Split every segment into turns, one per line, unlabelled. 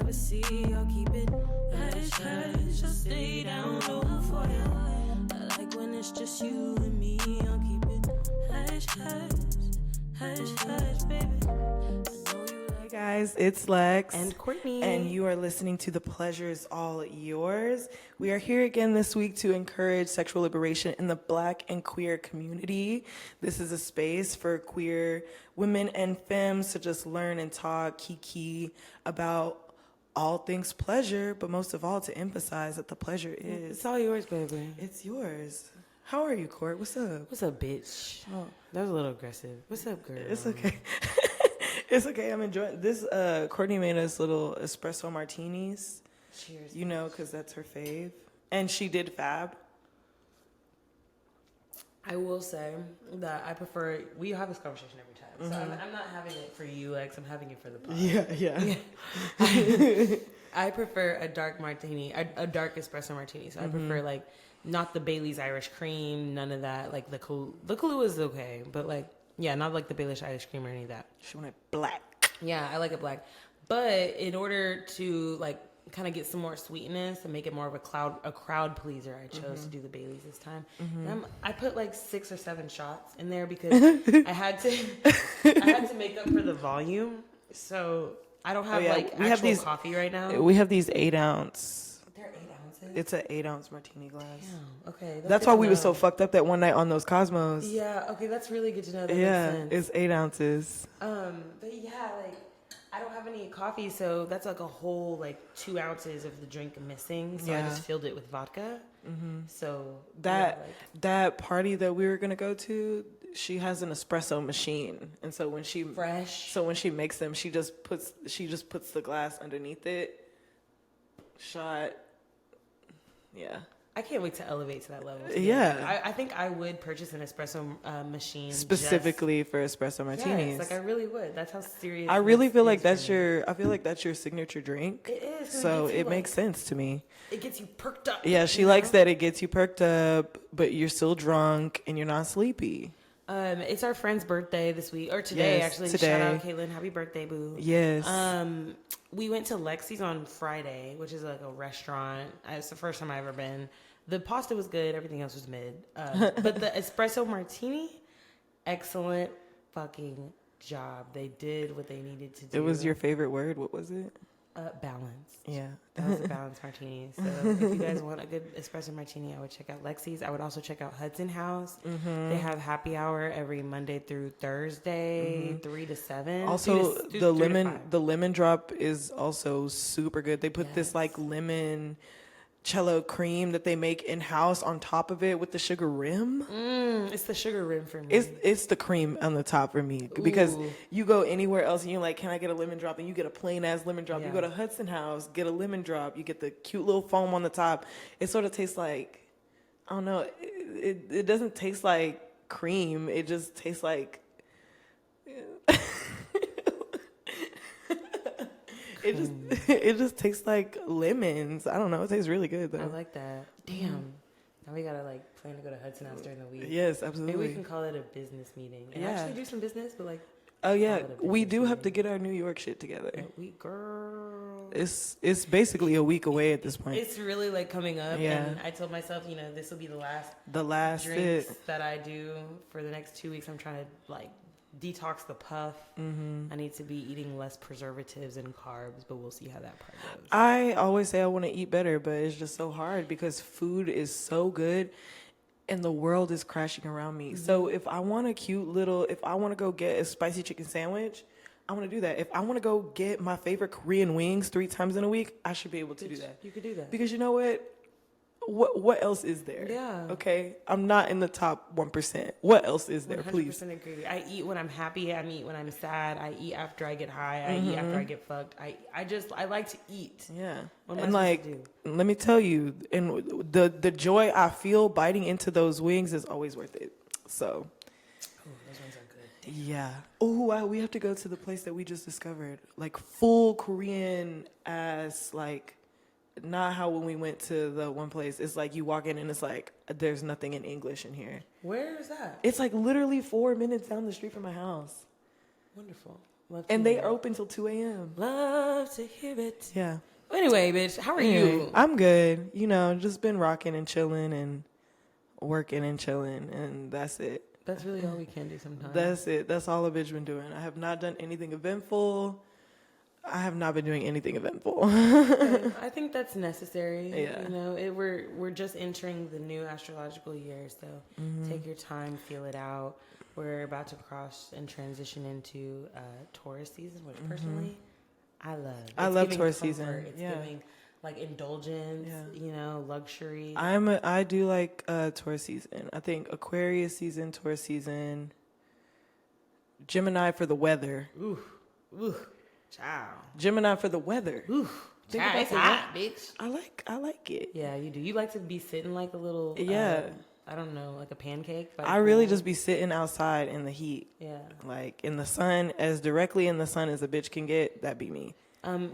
privacy, I'll keep it hush, hush. I'll stay down low for you. I like when it's just you and me, I'll keep it hush, hush, hush, hush, baby.
Hey guys, it's Lex
and Courtney,
and you are listening to The Pleasure Is All Yours. We are here again this week to encourage sexual liberation in the Black and queer community. This is a space for queer women and femmes to just learn and talk, kiki, about all things pleasure, but most of all to emphasize that the pleasure is...
It's all yours, baby.
It's yours. How are you, Court? What's up?
What's up, bitch?
Oh.
That was a little aggressive. What's up, girl?
It's okay. It's okay. I'm enjoying this. Courtney made us little espresso martinis.
Cheers.
You know, because that's her fave. And she did fab.
I will say that I prefer... We have this conversation every time. So I'm not having it for you, Lex. I'm having it for the pod.
Yeah.
I prefer a dark martini, a dark espresso martini. So I prefer, like, not the Bailey's Irish cream, none of that. Like, the Kahlua is okay, but, like, yeah, not like the Bailey's Irish cream or any of that.
She wanted black.
Yeah, I like it black. But in order to, like, kind of get some more sweetness and make it more of a crowd pleaser, I chose to do the Bailey's this time. And I put like 6 or 7 shots in there because I had to make up for the volume. So I don't have actual coffee right now.
We have these 8-ounce.
They're 8 ounces.
It's an 8-ounce martini glass.
Damn, okay.
That's why we were so fucked up that one night on those Cosmos.
Yeah, okay, that's really good to know. That
yeah,
makes sense.
It's 8 ounces.
But yeah, like, I don't have any coffee, so that's like a whole, like, 2 ounces of the drink missing. So I just filled it with vodka. So that
party that we were gonna go to, she has an espresso machine, and so when she makes them, she just puts the glass underneath it. Shot. Yeah.
I can't wait to elevate to that level.
Yeah.
I think I would purchase an espresso machine
specifically for espresso martinis.
Yes, like I really would. That's how serious.
I really feel like that's your signature drink.
It is.
So it makes sense to me.
It gets you perked up.
Yeah, she likes that it gets you perked up, but you're still drunk and you're not sleepy.
It's our friend's birthday this week, or today, actually. Shout out, Caitlin. Happy birthday, boo.
Yes.
We went to Lexi's on Friday, which is like a restaurant. It's the first time I've ever been. The pasta was good. Everything else was mid. But the espresso martini, excellent fucking job. They did what they needed to do.
It was your favorite word. What was it?
Balance.
Yeah.
That was a balanced martini. So if you guys want a good espresso martini, I would check out Lexi's. I would also check out Hudson House. They have happy hour every Monday through Thursday, 3 to 7.
Also, the lemon drop is also super good. They put this like lemon cello cream that they make in-house on top of it with the sugar rim.
It's the sugar rim for me.
It's the cream on the top for me. Because you go anywhere else and you're like, can I get a lemon drop? And you get a plain ass lemon drop. You go to Hudson House, get a lemon drop. You get the cute little foam on the top. It sort of tastes like, I don't know, it doesn't taste like cream. It just tastes like... It just tastes like lemons. I don't know. It tastes really good though.
I like that. Damn. Now we gotta like plan to go to Hudson House during the week.
Yes, absolutely.
Maybe we can call it a business meeting and actually do some business, but like.
Oh yeah, we do have to get our New York shit together.
Girl.
It's basically a week away at this point.
It's really like coming up.
Yeah.
And I told myself, this will be the last
drinks
that I do for the next 2 weeks. I'm trying to like detox the puff. I need to be eating less preservatives and carbs, but we'll see how that part goes.
I always say I want to eat better, but it's just so hard because food is so good and the world is crashing around me. So if I want if I want to go get a spicy chicken sandwich, I want to do that. If I want to go get my favorite Korean wings 3 times in a week, I should be able to do that.
You could do that.
Because you know what? What else is there?
Yeah.
Okay? I'm not in the top 1%. What else is there,
100%
please?
agree. I eat when I'm happy. I eat when I'm sad. I eat after I get high. I eat after I get fucked. I like to eat.
Yeah.
What am
And
I
like,
supposed to do?
let me tell you, and the joy I feel biting into those wings is always worth it. So.
Oh, those ones are good.
Yeah. Oh, wow, we have to go to the place that we just discovered. Like full Korean ass, like, not how when we went to the one place, it's like you walk in and it's like, there's nothing in English in here.
Where is that?
It's like literally 4 minutes down the street from my house.
Wonderful.
And they are open till 2 a.m.
Love to hear it.
Yeah.
Anyway, bitch, how are
Anyway,
you?
I'm good. You know, just been rocking and chilling and working and chilling, and that's it.
That's really all we can do sometimes.
That's it. That's all a bitch been doing. I have not done anything eventful. I have not been doing anything eventful.
Okay, I think that's necessary.
Yeah.
You know, we're just entering the new astrological year, so take your time, feel it out. We're about to cross and transition into Taurus season, which personally I love.
I love Taurus season.
It's
Yeah.
giving like indulgence, you know, luxury.
I do like Taurus season. I think Aquarius season, Taurus season, Gemini for the weather.
Ooh. Ciao.
Gemini for the weather.
Ooh.
Think
Ciao,
about
it's
the
hot, bitch.
I like it.
Yeah, you do. You like to be sitting like a little I don't know, like a pancake.
I really just be sitting outside in the heat.
Yeah.
Like in the sun, as directly in the sun as a bitch can get, that be me.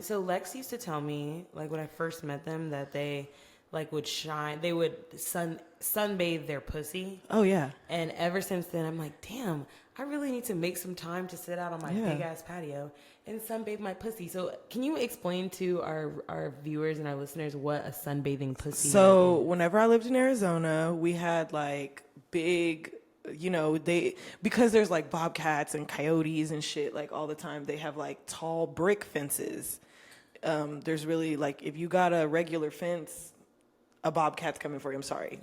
So Lex used to tell me, like when I first met them, that they like would shine, they would sunbathe their pussy.
Oh yeah.
And ever since then, I'm like, damn, I really need to make some time to sit out on my big ass patio and sunbathe my pussy. So can you explain to our viewers and our listeners what a sunbathing pussy
So
is?
whenever I lived in Arizona, we had like big, you know, because there's like bobcats and coyotes and shit like all the time. They have like tall brick fences. There's really like, if you got a regular fence, a bobcat's coming for you. I'm sorry.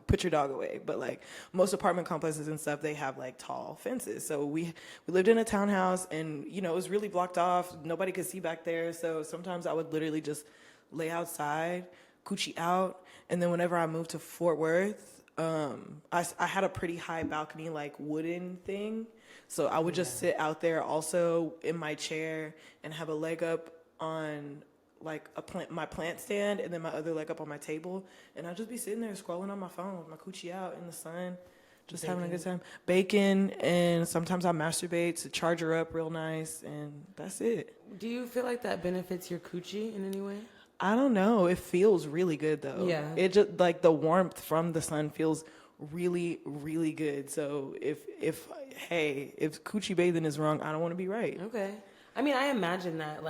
Put your dog away. But like most apartment complexes and stuff, they have like tall fences. So we lived in a townhouse, and you know, it was really blocked off. Nobody could see back there. So sometimes I would literally just lay outside, coochie out. And then whenever I moved to Fort Worth, I had a pretty high balcony, like wooden thing. So I would just sit out there also in my chair and have a leg up on like my plant stand, and then my other leg up on my table, and I'll just be sitting there scrolling on my phone with my coochie out in the sun, just having a good time. Bacon, and sometimes I masturbate to charge her up real nice, and that's it.
Do you feel like that benefits your coochie in any way?
I don't know. It feels really good though.
Yeah.
It just like the warmth from the sun feels really, really good. So if coochie bathing is wrong, I don't want to be right.
Okay. I mean, I imagine that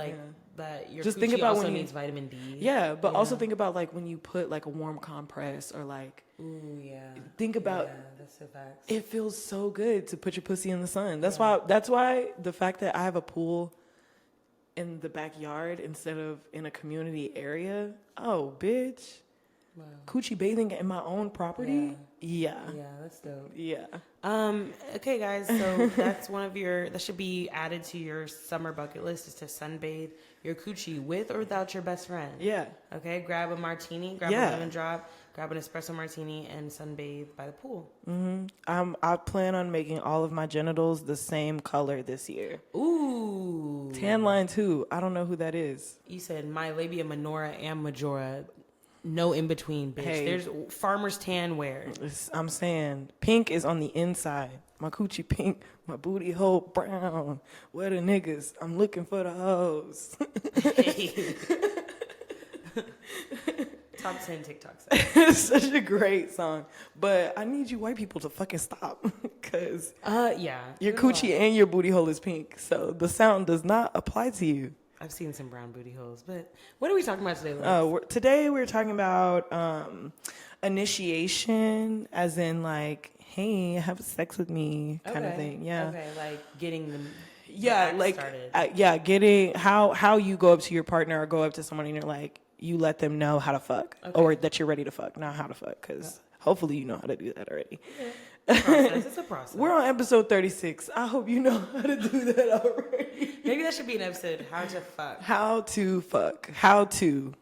that your
just
coochie
think about
also
when
needs vitamin D.
Yeah, but also think about like when you put like a warm compress or like.
Ooh, yeah.
Think about.
Yeah, that's a fact.
It feels so good to put your pussy in the sun. That's why the fact that I have a pool in the backyard instead of in a community area. Oh, bitch. Wow. Coochie bathing in my own property? Yeah.
Yeah, that's dope.
Yeah.
Okay, guys, so that's that should be added to your summer bucket list, is to sunbathe your coochie with or without your best friend.
Yeah.
Okay, grab a martini, grab a lemon drop, grab an espresso martini, and sunbathe by the pool.
Mm-hmm. I plan on making all of my genitals the same color this year.
Ooh.
Tan line too. I don't know who that is.
You said my labia minora and majora. No in between, bitch.
Hey.
There's farmer's tan wear.
I'm saying pink is on the inside. My coochie pink, my booty hole brown. Where the niggas? I'm looking for the hoes.
Hey. Top 10 TikToks.
It's such a great song. But I need you white people to fucking stop. Because your coochie and your booty hole is pink. So the sound does not apply to you.
I've seen some brown booty holes, but what are we talking about today, Lex?
Today we're talking about initiation, as in like, hey, have sex with me kind of thing. Yeah.
Okay, like getting them.
Started. Getting how you go up to your partner or go up to someone and you're like, you let them know how to fuck or that you're ready to fuck, not how to fuck, because hopefully you know how to do that already.
Yeah. It's a process.
We're on episode 36. I hope you know how to do that already.
Maybe that should be an episode, how to fuck.
How to fuck. How to.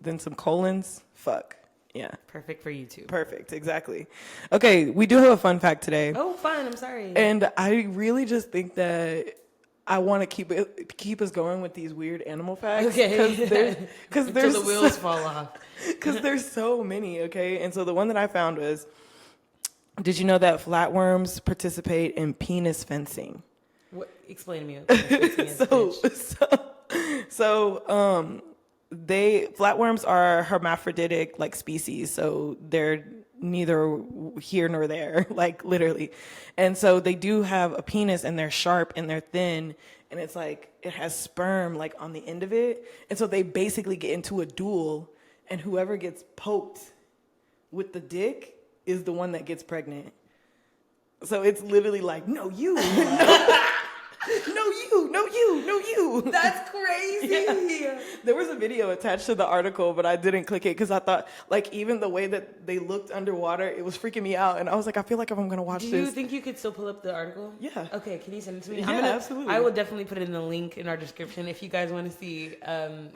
Then some colons. Fuck. Yeah.
Perfect for you too.
Perfect. Exactly. Okay. We do have a fun fact today.
Oh, fun. I'm sorry.
And I really just think that I want to keep us going with these weird animal facts.
Okay.
Because
there's the wheels fall off.
Because there's so many. Okay. And so the one that I found was, did you know that flatworms participate in penis fencing?
What? Explain to me what penis fencing is.
Flatworms are hermaphroditic like species, so they're neither here nor there, like literally. And so they do have a penis, and they're sharp and they're thin, and it's like it has sperm like on the end of it, and so they basically get into a duel, and whoever gets poked with the dick is the one that gets pregnant. So it's literally like, no, you. No, you.
That's crazy.
Yeah. There was a video attached to the article, but I didn't click it because I thought, like, even the way that they looked underwater, it was freaking me out. And I was like, I feel like if I'm going to watch this.
Do you think you could still pull up the article?
Yeah.
Okay, can you send it to me?
Yeah, absolutely.
I will definitely put it in the link in our description if you guys want to see,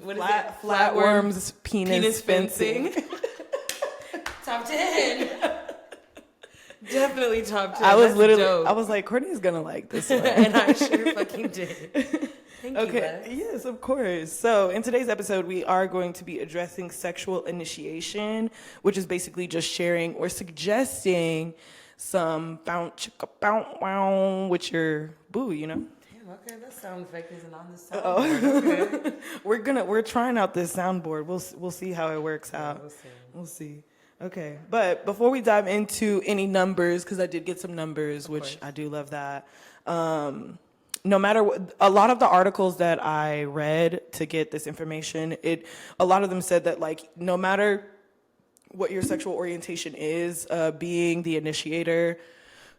what is it?
Flatworms penis fencing.
Top 10. Definitely top 10.
I was
That's
literally,
dope.
I was like, Courtney's going to like this one.
And I sure fucking did. Thank you, Lex.
Yes, of course. So in today's episode, we are going to be addressing sexual initiation, which is basically just sharing or suggesting some bounce chicka bounce wow with your boo, you know?
Damn, okay, that sound effect isn't on the soundboard. Okay.
We're trying out this soundboard. We'll see how it works out. We'll see. Okay, but before we dive into any numbers, because I did get some numbers, which I do love that. No matter what, a lot of the articles that I read to get this information, a lot of them said that like no matter what your sexual orientation is, being the initiator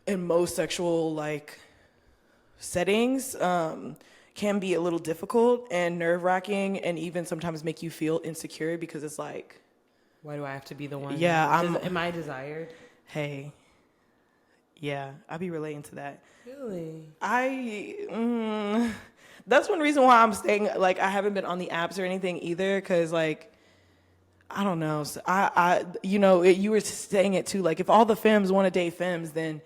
in most sexual like settings can be a little difficult and nerve-wracking, and even sometimes make you feel insecure because it's like,
why do I have to be the one?
Yeah,
am I desired?
Hey, yeah, I be relating to that.
Really?
That's one reason why I'm staying, like, I haven't been on the apps or anything either, because, like, I don't know. So you were saying it too, like, if all the femmes want to date femmes, then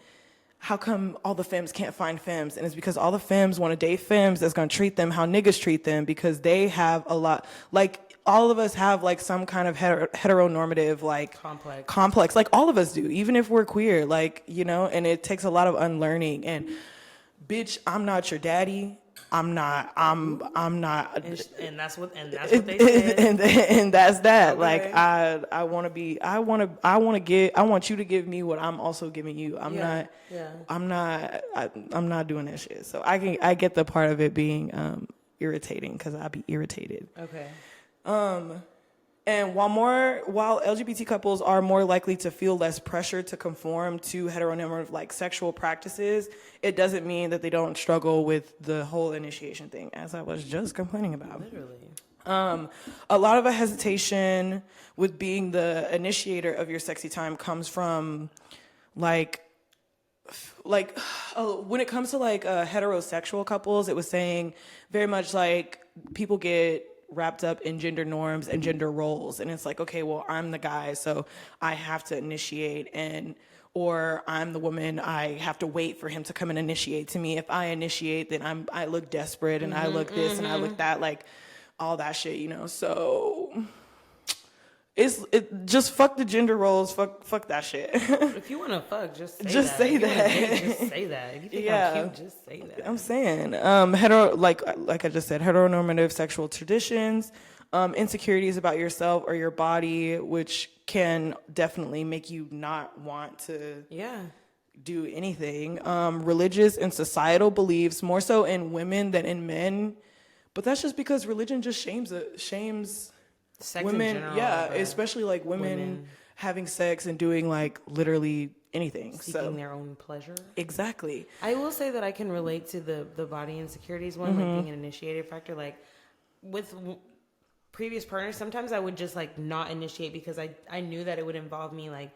how come all the femmes can't find femmes? And it's because all the femmes want to date femmes that's going to treat them how niggas treat them, because they have a lot, like, all of us have like some kind of heteronormative like complex, like all of us do, even if we're queer, like, you know, and it takes a lot of unlearning. And bitch, I'm not your daddy. I'm not. And
that's what they said.
and that's that.
Okay.
Like I want you to give me what I'm also giving you. I'm not doing that shit. So I get the part of it being irritating, because I be irritated.
Okay.
And while LGBT couples are more likely to feel less pressure to conform to heteronormative like sexual practices, it doesn't mean that they don't struggle with the whole initiation thing, as I was just complaining about.
Literally.
A lot of a hesitation with being the initiator of your sexy time comes from like when it comes to like heterosexual couples, it was saying very much like people get wrapped up in gender norms and gender roles, and it's like, okay, well, I'm the guy, so I have to initiate, or I'm the woman, I have to wait for him to come and initiate to me. If I initiate, then I look desperate, and I look this and I look that, like all that shit, you know. So just fuck the gender roles, fuck that shit.
If you want to fuck, just say that.
Just say that.
Just say that. If you think I'm cute, just say that.
I'm saying, like I just said, heteronormative sexual traditions, insecurities about yourself or your body, which can definitely make you not want to do anything. Religious and societal beliefs, more so in women than in men, but that's just because religion just shames
sex
women,
in general,
especially like women having sex and doing like literally anything,
seeking their own pleasure.
Exactly.
I will say that I can relate to the body insecurities one, like being an initiator factor. Like with previous partners, sometimes I would just like not initiate because I knew that it would involve me like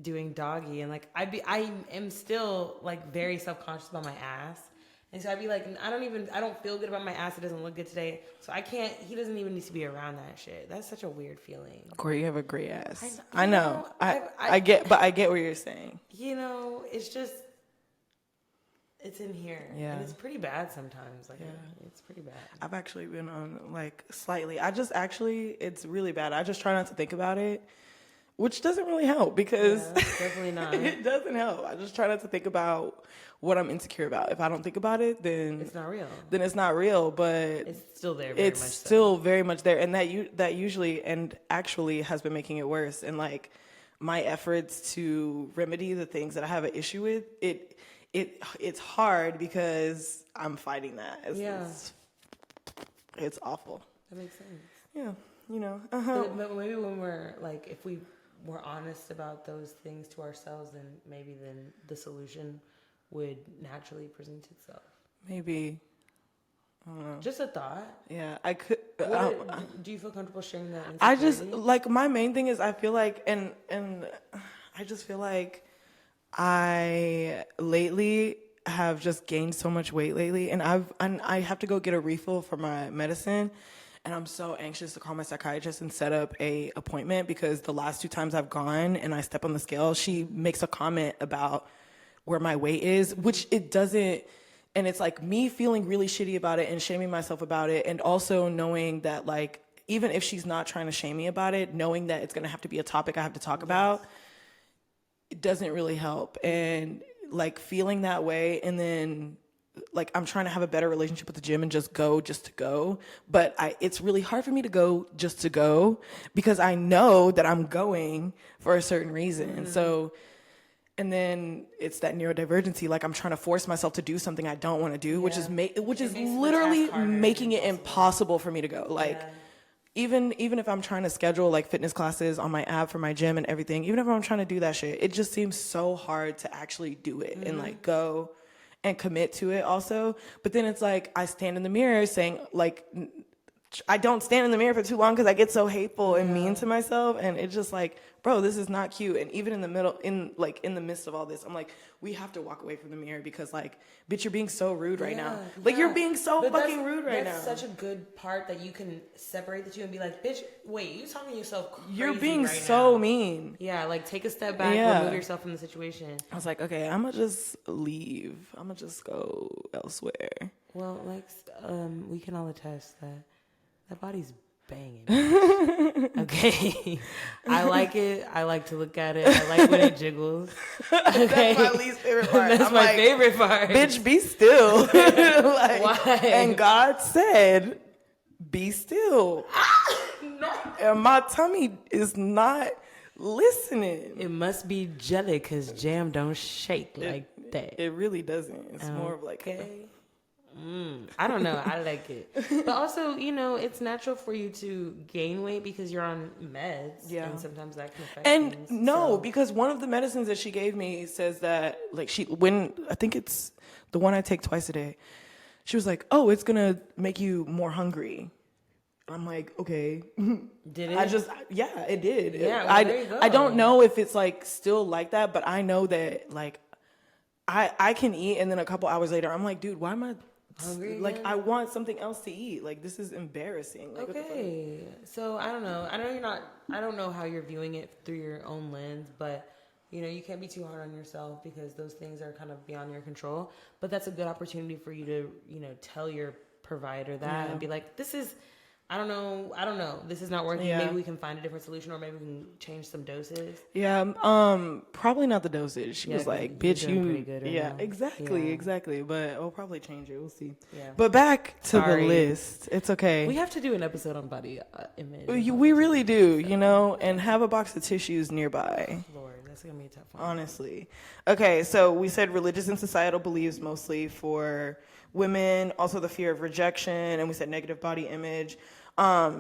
doing doggy, and like I am still like very self-conscious about my ass. And so I'd be like, I don't feel good about my ass. It doesn't look good today. So he doesn't even need to be around that shit. That's such a weird feeling.
Corey, you have a great ass. I know. I get what you're saying.
You know, it's just, it's in here.
Yeah.
And it's pretty bad sometimes. Like, it's pretty bad.
I've actually been on like slightly. It's really bad. I just try not to think about it, which doesn't really help because
definitely not.
It doesn't help. I just try not to think about what I'm insecure about. If I don't think about it, then
it's not real.
Then it's not real, but
it's still there.
Very much there, and that usually and actually has been making it worse. And like my efforts to remedy the things that I have an issue with, it's hard because I'm fighting that. It's awful.
That makes sense.
Yeah,
But maybe when we're like, if we were honest about those things to ourselves, then maybe the solution would naturally present itself.
Maybe. I don't know.
Just a thought.
Yeah, I could.
Do you feel comfortable sharing that?
I just like, my main thing is I feel like, and I just feel like I lately have just gained so much weight lately, and I have to go get a refill for my medicine, and I'm so anxious to call my psychiatrist and set up a appointment, because the last 2 times I've gone and I step on the scale, she makes a comment about where my weight is, which it doesn't. And it's like me feeling really shitty about it and shaming myself about it. And also knowing that, like, even if she's not trying to shame me about it, knowing that it's going to have to be a topic I have to talk about, it doesn't really help. And like feeling that way. And then like, I'm trying to have a better relationship with the gym and just to go. But it's really hard for me to go just to go, because I know that I'm going for a certain reason. Mm-hmm. So, and then it's that neurodivergency. Like, I'm trying to force myself to do something I don't want to do, which is literally making it impossible for me to go. Like, even if I'm trying to schedule like fitness classes on my app for my gym and everything, even if I'm trying to do that shit, it just seems so hard to actually do it and like go and commit to it also. But then it's like, I stand in the mirror saying, like, I don't stand in the mirror for too long because I get so hateful and mean to myself, and it's just like, bro, this is not cute. And even in the midst of all this, I'm like, we have to walk away from the mirror, because like, bitch, you're being so rude right now. Like, you're being so fucking rude right now.
That's such a good part, that you can separate the two and be like, bitch, wait, you talking to yourself crazy.
You're being
right
so
now.
mean.
Yeah, like, take a step back, remove yourself from the situation.
I was like, okay, I'm gonna just leave. I'm gonna just go elsewhere.
Well, Lex, we can all attest that body's banging. Okay. I like it. I like to look at it. I like when it jiggles. Okay.
That's my least favorite part.
That's my favorite part.
Bitch, be still. Like,
why?
And God said, be still.
No.
And my tummy is not listening.
It must be jelly, because jam don't shake like that.
It really doesn't. It's more of like...
I don't know. I like it. But also, it's natural for you to gain weight because you're on meds. Yeah. And sometimes that can affect things.
Because one of the medicines that she gave me says that, like, I think it's the one I take twice a day. She was like, oh, it's going to make you more hungry. I'm like, okay.
Did it?
It did.
Yeah, there you go.
I don't know if it's like still like that, but I know that like I can eat, and then a couple hours later, I'm like, dude, why am I hungry? Like, I want something else to eat. Like, this is embarrassing. Like,
okay. So I don't know. I don't know how you're viewing it through your own lens, but you can't be too hard on yourself, because those things are kind of beyond your control. But that's a good opportunity for you to, tell your provider that and be like, I don't know. This is not working. Yeah. Maybe we can find a different solution, or maybe we can change some doses.
Yeah. Probably not the dosage. She was like, bitch, you. Pretty good now. Exactly. But we'll probably change it. We'll see. Yeah. But back to the list. It's okay.
We have to do an episode on body image.
We really do, and have a box of tissues nearby.
Lord, that's going to be a tough one.
Honestly. Okay. So we said religious and societal beliefs mostly for women, also the fear of rejection, and we said negative body image.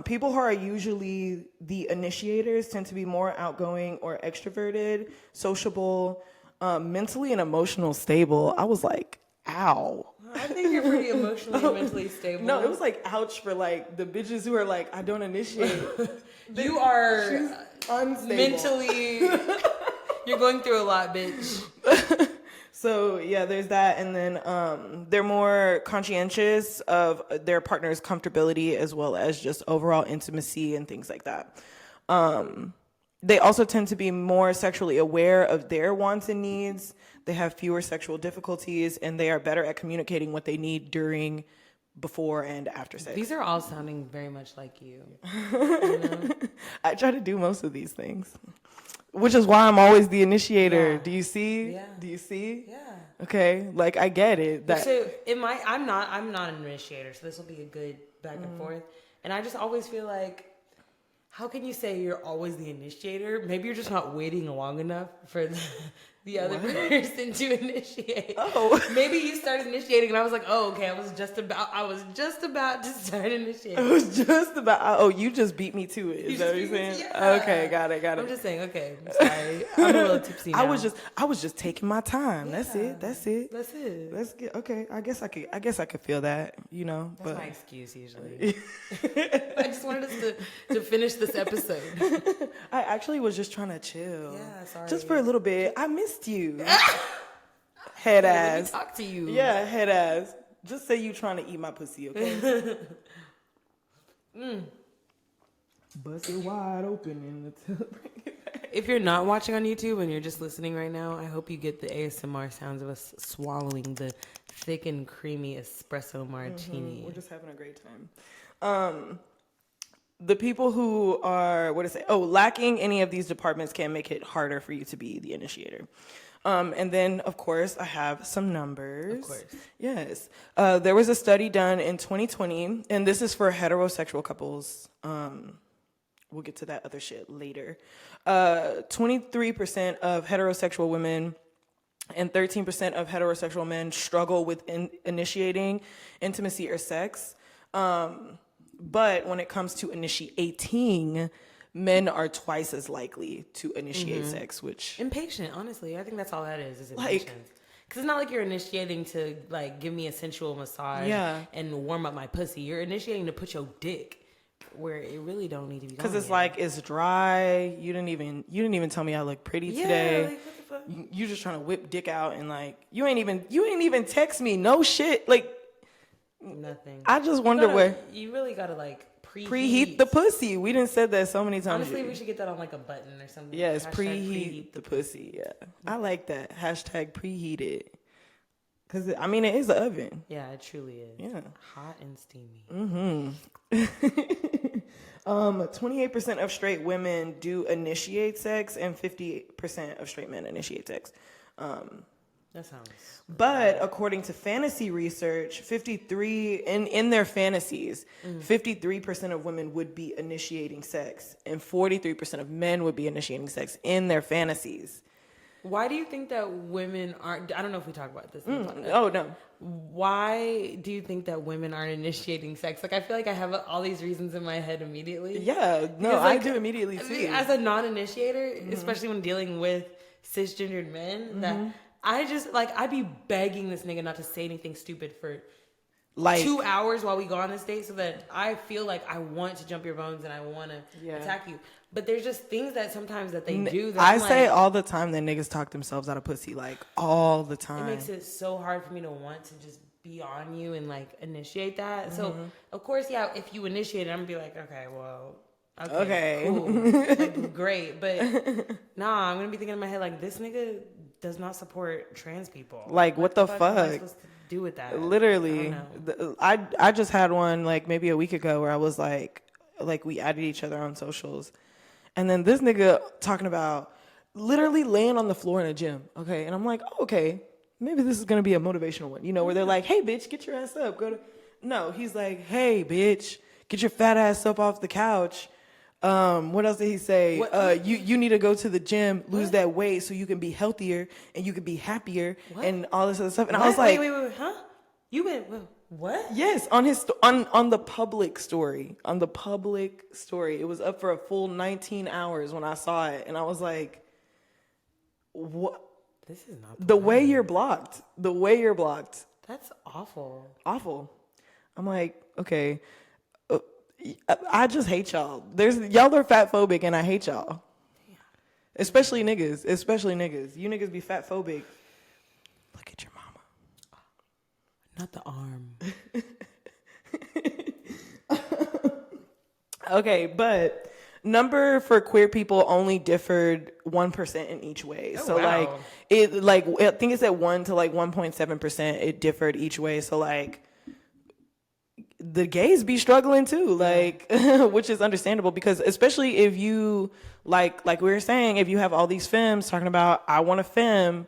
People who are usually the initiators tend to be more outgoing or extroverted, sociable, mentally and emotional stable. I was like, ow.
I think you're pretty emotionally and mentally stable.
No, it was like, ouch for like the bitches who are like, I don't initiate.
You are
unstable.
Mentally, you're going through a lot, bitch.
So, yeah, there's that. And then they're more conscientious of their partner's comfortability, as well as just overall intimacy and things like that. They also tend to be more sexually aware of their wants and needs. They have fewer sexual difficulties, and they are better at communicating what they need during, before, and after sex.
These are all sounding very much like you.
I try to do most of these things. Which is why I'm always the initiator. Yeah. Do you see?
Yeah.
Do you see?
Yeah.
Okay. Like, I get it.
So I'm not an initiator, so this will be a good back and forth. And I just always feel like, how can you say you're always the initiator? Maybe you're just not waiting long enough for the other person to initiate.
Oh.
Maybe you started initiating and I was like, oh, okay, I was just about to start initiating.
I was just about, you just beat me to it. Is that what you're saying?
Yeah.
Okay, got it.
I'm just saying, okay, I'm sorry. I'm a little tipsy now.
I was just taking my time.
Yeah.
That's it.
Let's get,
okay. I guess I could feel that,
That's
but
my excuse usually. I just wanted us to finish this episode.
I actually was just trying to chill.
Yeah, sorry.
Just for a little bit. I missed you. Head ass.
Let me talk to you.
Yeah, head ass. Just say you trying to eat my pussy, okay? Bust it wide open and
If you're not watching on YouTube and you're just listening right now, I hope you get the ASMR sounds of us swallowing the thick and creamy espresso martini.
We're just having a great time. The people who are, lacking any of these departments can make it harder for you to be the initiator. And then, of course, I have some numbers.
Of course.
Yes. There was a study done in 2020, and this is for heterosexual couples. We'll get to that other shit later. 23% of heterosexual women and 13% of heterosexual men struggle with initiating intimacy or sex. But when it comes to initiating, men are twice as likely to initiate sex, which...
Impatient, honestly. I think that's all that is impatience. Because it's not like you're initiating to, give me a sensual massage and warm up my pussy. You're initiating to put your dick where it really don't need to be.
Because it's it's dry. You didn't even tell me I look pretty today.
What the fuck?
You just trying to whip dick out and you ain't even text me no shit
Nothing.
I just wonder where
you really gotta
preheat the pussy. We didn't said that so many times.
Honestly, we should get that on a button or something.
Yes, preheat the pussy. Yeah, I like that hashtag preheated. Because it is an oven.
Yeah, it truly is.
Yeah,
hot and steamy.
28% of straight women do initiate sex, and 50% of straight men initiate sex.
That sounds.
But according to fantasy research, 53 in their fantasies, 53% of women would be initiating sex, and 43% of men would be initiating sex in their fantasies.
Why do you think that women aren't? I don't know if we talk about this.
Oh no.
Why do you think that women aren't initiating sex? I feel like I have all these reasons in my head immediately.
Yeah, no, I do immediately too.
As a non-initiator, especially when dealing with cisgendered men, that I just I'd be begging this nigga not to say anything stupid for 2 hours while we go on this date, so that I feel like I want to jump your bones and I want to attack you. But there's just things that sometimes that they do. That
I say all the time that niggas talk themselves out of pussy, all the time.
It makes it so hard for me to want to just be on you and initiate that. So of course, if you initiate it, I'm gonna be like, okay, well, okay. Cool, great. But I'm gonna be thinking in my head this nigga does not support trans people.
What the fuck?
What am I supposed to do with that?
Literally, I just had one maybe a week ago where I was we added each other on socials. And then this nigga talking about literally laying on the floor in a gym. Okay. And I'm like, oh, okay, maybe this is going to be a motivational one, where they're like, hey, bitch, get your ass up. No, he's like, hey, bitch, get your fat ass up off the couch. What else did he say? You need to go to the gym, lose that weight so you can be healthier and you can be happier and all this other stuff. And I was like,
wait, huh? You went, what?
Yes, on his on the public story. On the public story. It was up for a full 19 hours when I saw it. And I was like, what?
This is not
the way you're blocked. The way you're blocked.
That's awful.
Awful. I'm like, okay. I just hate y'all. Y'all are fat phobic and I hate y'all. Damn. Especially niggas. You niggas be fat phobic. Look at your mama.
Not the arm.
Okay, but number for queer people only differed 1% in each way.
Oh,
so
wow.
I think it's at 1 to 1.7%. It differed each way. So the gays be struggling too, which is understandable because especially if you like we were saying, if you have all these femmes talking about I want a femme.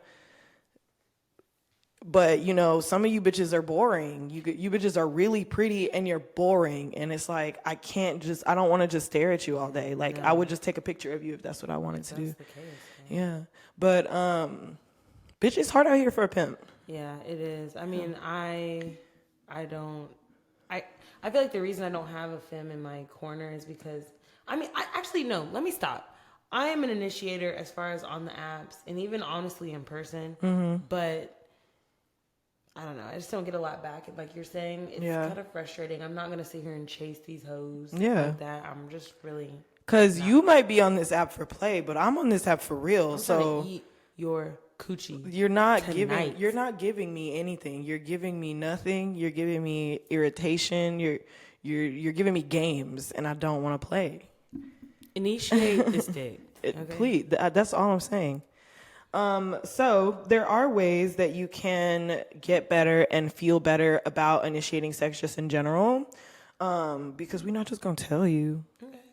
But, some of you bitches are boring. You bitches are really pretty and you're boring. And it's I don't want to just stare at you all day. I would just take a picture of you if that's what I wanted to do.
That's the case.
Yeah. But Bitch, it's hard out here for a pimp.
Yeah, it is. I mean, I feel like the reason I don't have a femme in my corner is because, I mean, I actually, no, let me stop. I am an initiator as far as on the apps and even honestly in person, but I don't know. I just don't get a lot back. Like you're saying, it's kind of frustrating. I'm not going to sit here and chase these hoes like that. I'm just really...
Because you might be on this app for play, but I'm on this app for real.
I'm trying to eat your coochie.
You're not giving me anything. You're giving me nothing. You're giving me irritation. You're giving me games, and I don't want to play.
Initiate this dick. Okay?
Please, that's all I'm saying. So there are ways that you can get better and feel better about initiating sex just in general. Because we're not just gonna tell you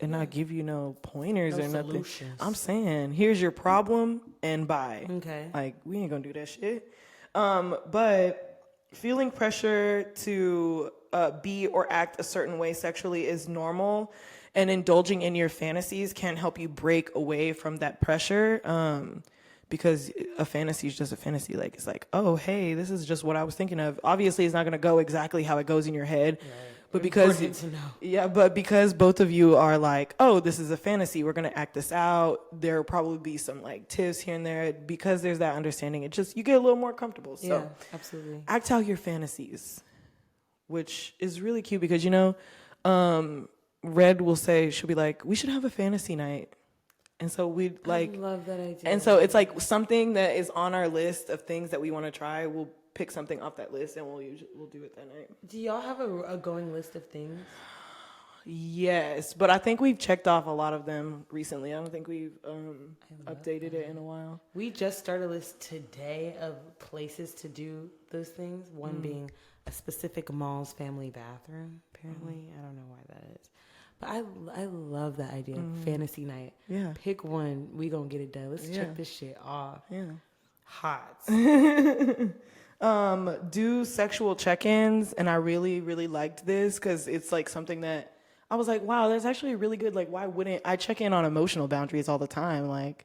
and not give you no pointers or nothing.
Solutions.
I'm saying, here's your problem and bye.
Okay.
Like, we ain't gonna do that shit. But feeling pressure to be or act a certain way sexually is normal, and indulging in your fantasies can help you break away from that pressure. Because a fantasy is just a fantasy. Like, it's like, oh, hey, this is just what I was thinking of. Obviously, it's not going to go exactly how it goes in your head. Right. But because both of you are like, oh, this is a fantasy, we're going to act this out. There'll probably be some like tips here and there. Because there's that understanding, it just, you get a little more comfortable. So
yeah, absolutely.
Act out your fantasies, which is really cute because, you know, Red will say, she'll be like, we should have a fantasy night. And so we like,
I love that idea.
And so it's like something that is on our list of things that we want to try. We'll pick something off that list and we'll do it that night.
Do y'all have a going list of things?
Yes, but I think we've checked off a lot of them recently. I don't think we've updated it in a while.
We just started a list today of places to do those things. One being a specific mall's family bathroom, apparently. I don't know why that is. But I love that idea. Fantasy night. Yeah. Pick one. We gonna get it done. Let's check this shit off. Yeah. Hot.
Do sexual check-ins, and I really, really liked this because it's like something that I was like, wow, that's actually really good. Like, why wouldn't I check in on emotional boundaries all the time? Like,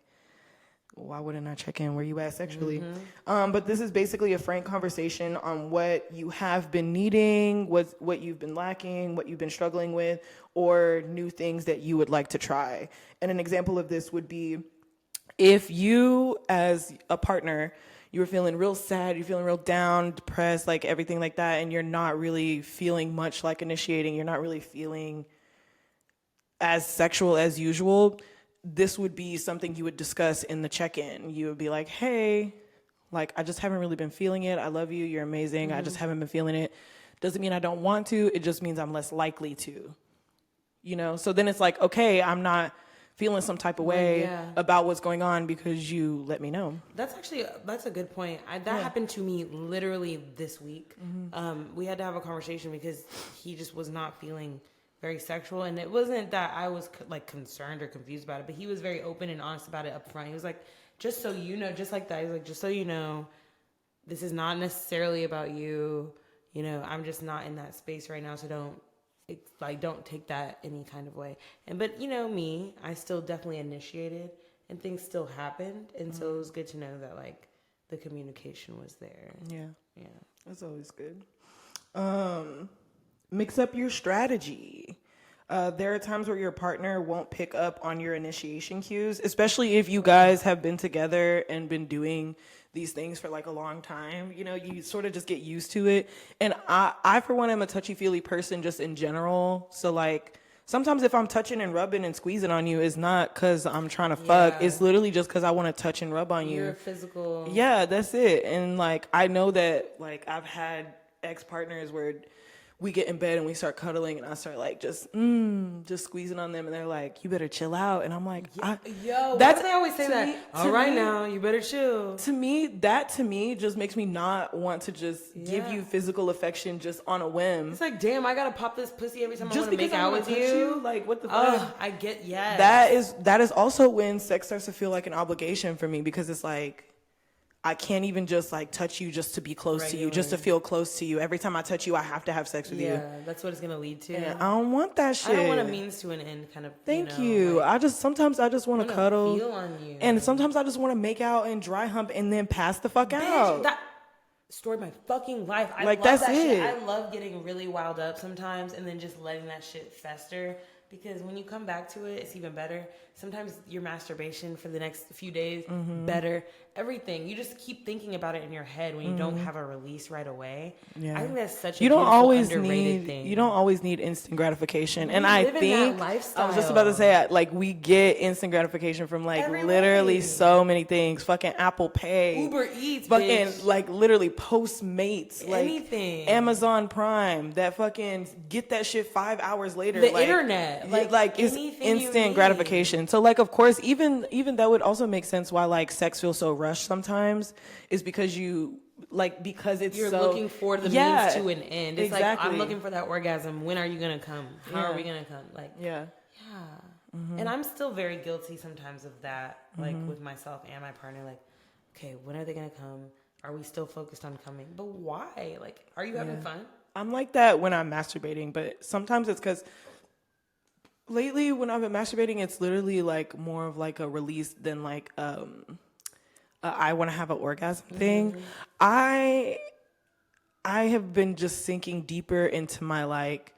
why wouldn't I check in where you at sexually? But this is basically a frank conversation on what you have been needing, what you've been lacking, what you've been struggling with, or new things that you would like to try. And an example of this would be if you, as a partner, you were feeling real sad, you're feeling real down, depressed, like everything like that, and you're not really feeling much like initiating, you're not really feeling as sexual as usual, this would be something you would discuss in the check-in. You would be like, hey, like, I just haven't really been feeling it. I love you. You're amazing. I just haven't been feeling it. Doesn't mean I don't want to. It just means I'm less likely to, you know? So then it's like, okay, I'm not feeling some type of way about what's going on because you let me know.
That's a good point. That happened to me literally this week. We had to have a conversation because he just was not feeling very sexual, and it wasn't that I was like concerned or confused about it, but he was very open and honest about it up front. He was like, just so you know, just like that, he was like, just so you know, this is not necessarily about you, you know, I'm just not in that space right now, so don't take that any kind of way. But you know me, I still definitely initiated and things still happened, and so it was good to know that like the communication was there. Yeah,
that's always good. Mix up your strategy. There are times where your partner won't pick up on your initiation cues, especially if you guys have been together and been doing these things for like a long time. You know, you sort of just get used to it. And I for one, am a touchy-feely person just in general. So like sometimes if I'm touching and rubbing and squeezing on you, it's not because I'm trying to fuck. It's literally just because I want to touch and rub on you.
You're physical.
Yeah, that's it. And like I know that like I've had ex-partners where we get in bed and we start cuddling and I start like just squeezing on them and they're like, you better chill out. And I'm like,
that's they always say that. All right, now you better chill.
To me just makes me not want to just give you physical affection just on a whim.
It's like, damn, I gotta pop this pussy every time I want to make out with you.
Like, what the fuck?
I get, yes.
That is also when sex starts to feel like an obligation for me because it's like, I can't even just like touch you just to be close to you, just to feel close to you. Every time I touch you, I have to have sex with you.
Yeah, that's what it's gonna lead to.
And I don't want that shit.
I don't want a means to an end kind of.
Thank you.
Like,
Sometimes I just want to cuddle.
Feel on you.
And sometimes I just want to make out and dry hump and then pass the fuck out.
That story of my fucking life. I
like,
love
that's
that
it.
shit. I love getting really wild up sometimes and then just letting that shit fester. Because when you come back to it, it's even better. Sometimes your masturbation for the next few days, better. Everything. You just keep thinking about it in your head when you don't have a release right away. Yeah. I think that's such a underrated thing.
You don't always need instant gratification. And
I
think,
that lifestyle.
I was just about to say, like, we get instant gratification from, like, literally so many things. Fucking Apple Pay.
Uber Eats,
fucking,
bitch.
like, literally Postmates. Like,
anything.
Amazon Prime. That fucking, get that shit 5 hours later.
The internet.
Like it's instant gratification. So, like, of course, even that would also make sense why, like, sex feels so rushed sometimes is because you're
looking for the means to an end. It's like, I'm looking for that orgasm. When are you gonna come? How are we gonna come? Like, And I'm still very guilty sometimes of that, like with myself and my partner. Like, okay, when are they gonna come? Are we still focused on coming? But why? Like, are you having fun? I'm
like that when I'm masturbating, but sometimes it's because lately when I've been masturbating, it's literally like more of like a release than like I want to have an orgasm thing. I have been just sinking deeper into my like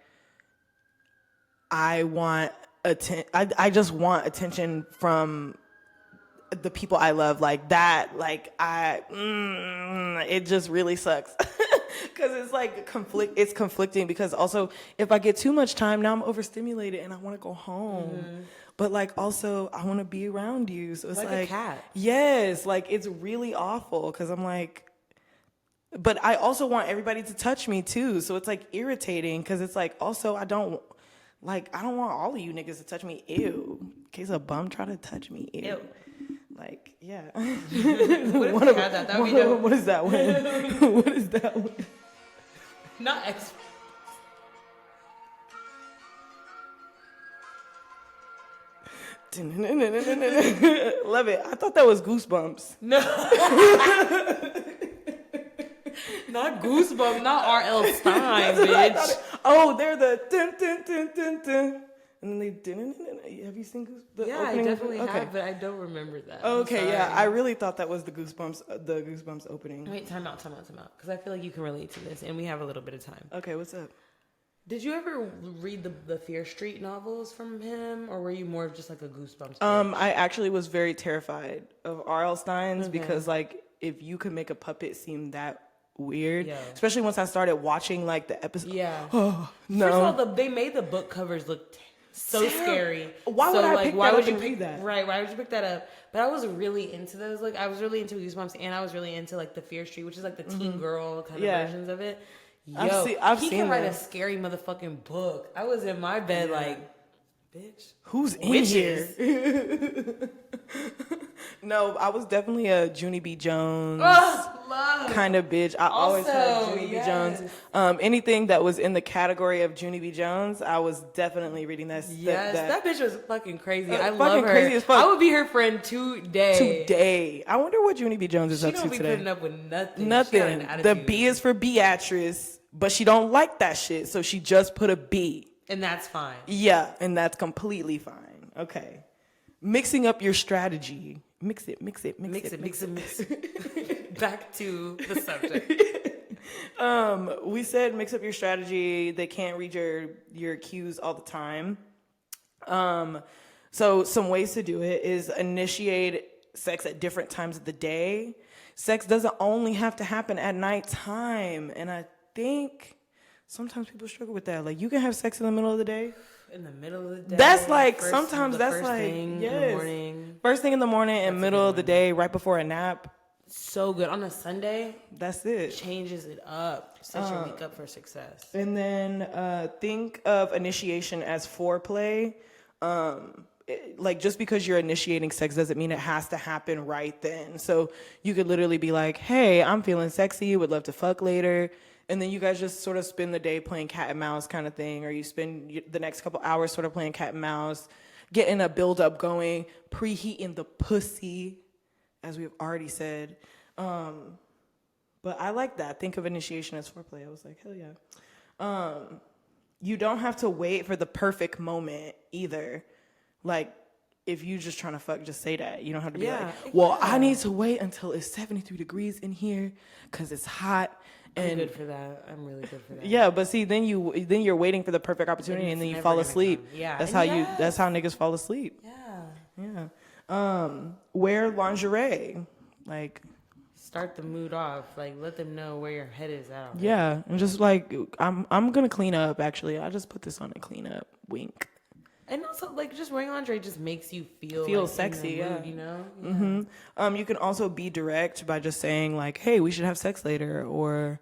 I just want attention from the people I love, like that. Like it just really sucks. Because it's like it's conflicting because also if I get too much time, now I'm overstimulated and I want to go home. But like also I want to be around you. So it's like
a cat.
Yes, like it's really awful because I'm like, but I also want everybody to touch me too. So it's like irritating because it's like also I don't want all of you niggas to touch me. Ew. In case a bum try to touch me. Ew. Like, yeah. What is that one? What is that one?
Not X.
Love it. I thought that was Goosebumps.
No. Not Goosebumps, not R.L. Stein, bitch.
They're the dun dun dun dun dun. And then they didn't. Have you seen Goosebumps?
Yeah, I definitely have, but I don't remember that.
Okay, yeah, I really thought that was the Goosebumps opening.
Wait, time out. Because I feel like you can relate to this, and we have a little bit of time.
Okay, what's up?
Did you ever read the Fear Street novels from him, or were you more of just like a Goosebumps?
I actually was very terrified of R.L. Stein's because, like, if you could make a puppet seem that weird, especially once I started watching like the episode.
Yeah.
Oh no.
First of all, they made the book covers look so scary.
Why would I pick that up and read that?
Right, why would you pick that up? But I was really into those. Like, I was really into Goosebumps, and I was really into like the Fear Street, which is like the teen girl kind of versions of it. Yo, he can write a scary motherfucking book. I was in my bed like, bitch,
who's in here? No, I was definitely a Junie B. Jones kind of bitch. I always had Junie B. Jones. Anything that was in the category of Junie B. Jones, I was definitely reading that.
That bitch was fucking crazy. I love her. Crazy as fuck. I would be her friend today.
I wonder what Junie B. Jones is up to today.
She don't be putting up with nothing.
Nothing. The B is for Beatrice, but she don't like that shit, so she just put a B.
And that's fine.
Yeah, and that's completely fine. Okay. Mixing up your strategy. Mix it.
Back to the subject.
We said mix up your strategy. They can't read your cues all the time. So some ways to do it is initiate sex at different times of the day. Sex doesn't only have to happen at nighttime. And I think sometimes people struggle with that. Like, you can have sex in the middle of the day.
In the middle of the day.
That's like, sometimes that's like,
in the morning.
First thing in the morning and middle of the day, right before a nap.
So good. On a Sunday.
That's it.
Changes it up. Sets your week up for success.
And then think of initiation as foreplay. Like, just because you're initiating sex doesn't mean it has to happen right then. So you could literally be like, hey, I'm feeling sexy, would love to fuck later. And then you guys just sort of spend the day playing cat and mouse kind of thing, or you spend the next couple hours sort of playing cat and mouse, getting a build-up going, preheating the pussy, as we've already said. But I like that. Think of initiation as foreplay. I was like, hell yeah. You don't have to wait for the perfect moment either. Like, if you just trying to fuck, just say that. You don't have to be like, well, I need to wait until it's 73 degrees in here because it's hot. And
I'm good for that. I'm really good for that.
Yeah, but see, then you're waiting for the perfect opportunity, and then you fall asleep.
Come. Yeah,
that's how niggas fall asleep.
Yeah.
Wear lingerie, like
start the mood off. Like let them know where your head is at. Already.
Yeah, and just like I'm gonna clean up. Actually, I just put this on to clean up. Wink.
And also, like, just wearing lingerie just makes you feel like,
sexy,
in the mood, you know? Yeah.
Mm-hmm. You can also be direct by just saying, like, hey, we should have sex later. Or,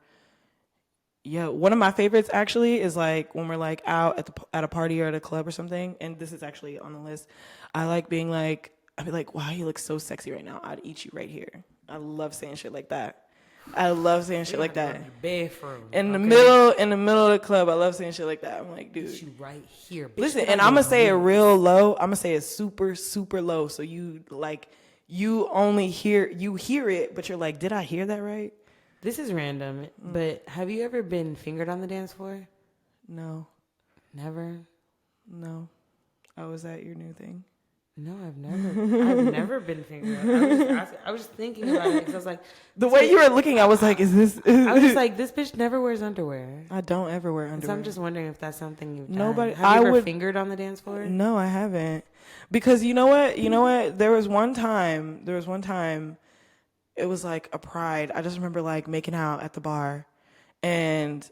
yeah, one of my favorites, actually, is, like, when we're, like, out at a party or at a club or something, and this is actually on the list, I like being, like, I'd be like, wow, you look so sexy right now. I'd eat you right here. I love saying shit like that. I love saying shit like that. In the middle of the club, I love saying shit like that. I'm like, dude,
you right here. Bitch,
listen, and I'm gonna say it real low. I'm gonna say it super, super low, so you only hear it, but you're like, did I hear that right?
This is random, but have you ever been fingered on the dance floor?
No,
never.
No, was that your new thing?
No, I've never been fingered. I was just thinking about it because I was like,
the way you were looking, I was like, is this?
I was just like, this bitch never wears underwear.
I don't ever wear underwear.
So I'm just wondering if that's something you've done.
Nobody.
Have you ever fingered on the dance floor?
No, I haven't. Because you know what? There was one time. It was like a pride. I just remember like making out at the bar, and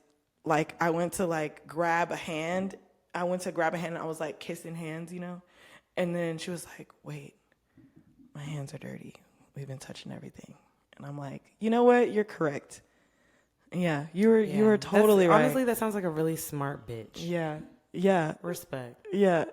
like I went to like grab a hand. And I was like kissing hands, you know. And then she was like, wait, my hands are dirty. We've been touching everything. And I'm like, you know what? You're correct. Yeah, you were totally right.
Honestly, that sounds like a really smart bitch.
Yeah. Yeah.
Respect.
Yeah.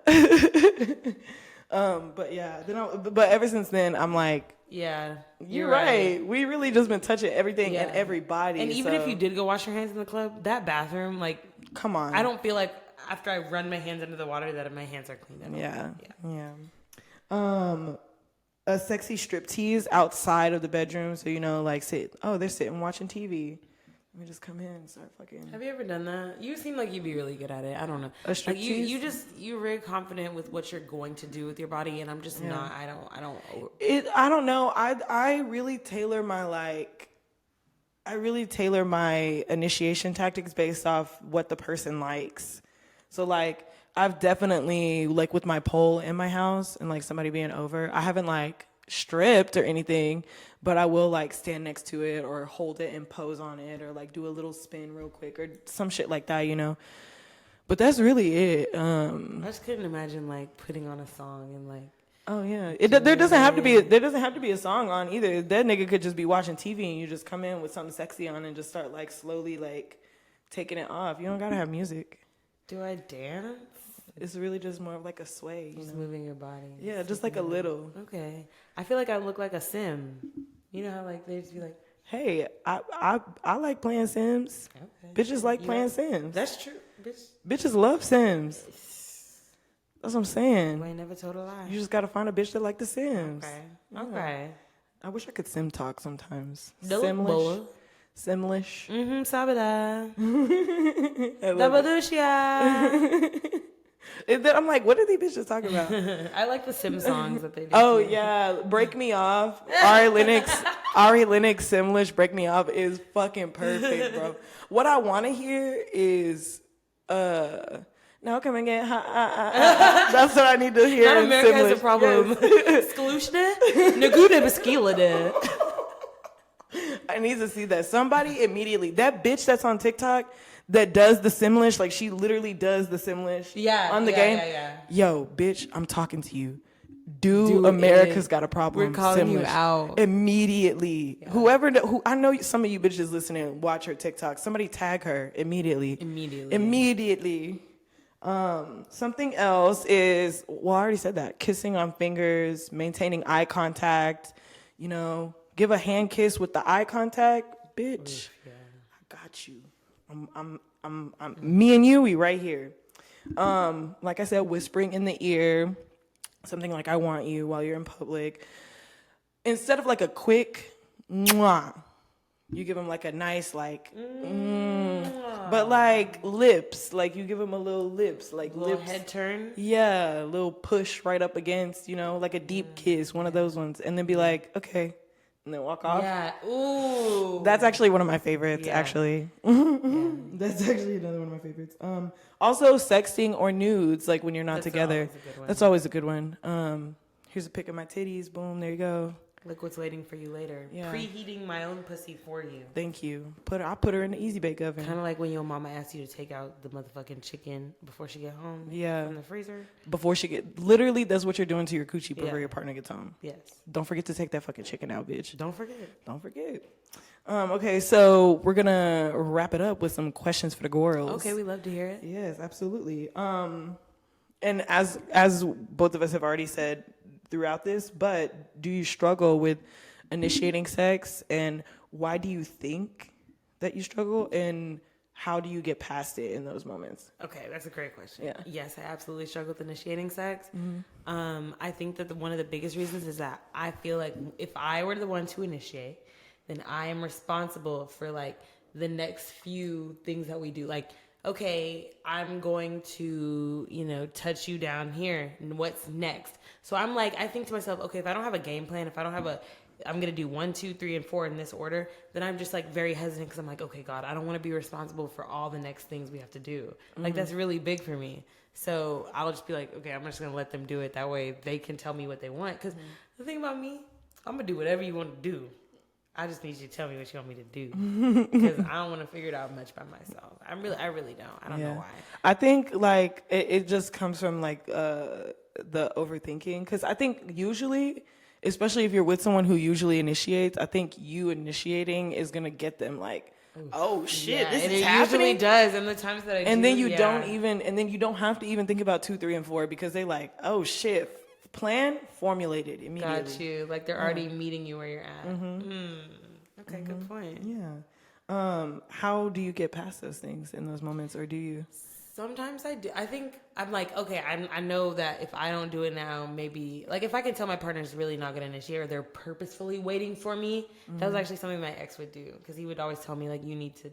But yeah, but ever since then, I'm like,
yeah,
you're right. We really just been touching everything and everybody.
And even if you did go wash your hands in the club, that bathroom, like,
come on.
I don't feel like after I run my hands under the water that my hands are clean.
Yeah. A sexy striptease outside of the bedroom. So, you know, like they're sitting watching TV. Let me just come in and start fucking.
Have you ever done that? You seem like you'd be really good at it. I don't know.
A striptease?
Like you're very confident with what you're going to do with your body, and I'm just not. I don't
know. I really tailor my initiation tactics based off what the person likes. So like I've definitely like with my pole in my house and like somebody being over, I haven't like stripped or anything, but I will like stand next to it or hold it and pose on it or like do a little spin real quick or some shit like that, you know. But that's really it. I
just couldn't imagine like putting on a song and like.
Oh yeah, there doesn't have to be a song on either. That nigga could just be watching TV and you just come in with something sexy on and just start like slowly like taking it off. You don't gotta have music.
Do I dance?
It's really just more of like a sway,
just moving your body.
Yeah, just like a little.
Okay, I feel like I look like a sim. You know how like they just be like,
"Hey, I like playing Sims. Okay. Bitches like playing Sims.
That's true.
Bitches love Sims. That's what I'm saying.
You ain't never told a lie.
You just gotta find a bitch that like the Sims.
Okay.
Yeah.
Okay.
I wish I could sim talk sometimes.
Simlish.
Simlish.
Sabada. Dabadushia.
Then I'm like, what are these bitches talking about?
I like the Sim songs that they do.
Oh yeah, Break Me Off. Ari Lennox Simlish Break Me Off is fucking perfect, bro. What I want to hear is now come and get that's what I need to hear.
Not America
Simlish.
has a problem. Sklushne? Nagude Baskilade.
I need to see that. Somebody immediately. That bitch that's on TikTok that does the Simlish, like she literally does the Simlish on the game.
Yeah.
Yo, bitch, I'm talking to you. Do America's Got a Problem.
We're calling
Simlish.
You out.
Immediately. Yeah. Who I know some of you bitches listening watch her TikTok. Somebody tag her immediately. Something else is, well, I already said that. Kissing on fingers, maintaining eye contact, you know, give a hand kiss with the eye contact. Bitch, I got you. I'm me and you, we right here. Like I said, whispering in the ear, something like I want you while you're in public. Instead of like a quick, mwah. You give them like a nice like, but like lips, like you give them a little lips, like
little
lips.
head turn.
Yeah, a little push right up against, you know, like a deep kiss, one of those ones, and then be like, okay, and then walk off.
Yeah. Ooh.
That's actually one of my favorites.
Yeah.
Actually, that's actually another one of my favorites. Also sexting or nudes, like when you're not together. That's always a good one. Here's a pic of my titties. Boom, there you go.
Look what's waiting for you later. Yeah. Preheating my own pussy for you.
Thank you. I put her in the easy bake oven.
Kind of like when your mama asks you to take out the motherfucking chicken before she get home.
Yeah.
From the freezer.
Before she literally, that's what you're doing to your coochie before your partner gets home.
Yes.
Don't forget to take that fucking chicken out, bitch.
Don't forget.
Okay, so we're gonna wrap it up with some questions for the girls.
Okay, we love to hear it.
Yes, absolutely. And as both of us have already said throughout this, but do you struggle with initiating sex, and why do you think that you struggle, and how do you get past it in those moments?
Okay, that's a great question.
Yeah.
Yes, I absolutely struggle with initiating sex. I think that one of the biggest reasons is that I feel like if I were the one to initiate, then I am responsible for like the next few things that we do. Like, okay, I'm going to, touch you down here, and what's next? So I'm like, I think to myself, okay, if I don't have a game plan, if I don't have I'm going to do 1, 2, 3, and 4 in this order, then I'm just like very hesitant because I'm like, okay, God, I don't want to be responsible for all the next things we have to do. Like, that's really big for me. So I'll just be like, okay, I'm just going to let them do it. That way they can tell me what they want. Because the thing about me, I'm going to do whatever you want to do. I just need you to tell me what you want me to do, because I don't want to figure it out much by myself. I really don't. I don't know why.
I think like it just comes from like the overthinking, because I think usually, especially if you're with someone who usually initiates, I think you initiating is gonna get them like, oh shit, this is happening. It usually does,
and the times that I do,
and then you don't have to even think about 2, 3, and 4, because they like, oh shit. Plan formulated immediately.
Got you. Like they're already meeting you where you're at. Okay, good point.
Yeah. How do you get past those things in those moments, or do you?
Sometimes I do. I think I'm like, okay, I know that if I don't do it now, maybe like if I can tell my partner's really not going to initiate, or they're purposefully waiting for me. That was actually something my ex would do, because he would always tell me like, you need to.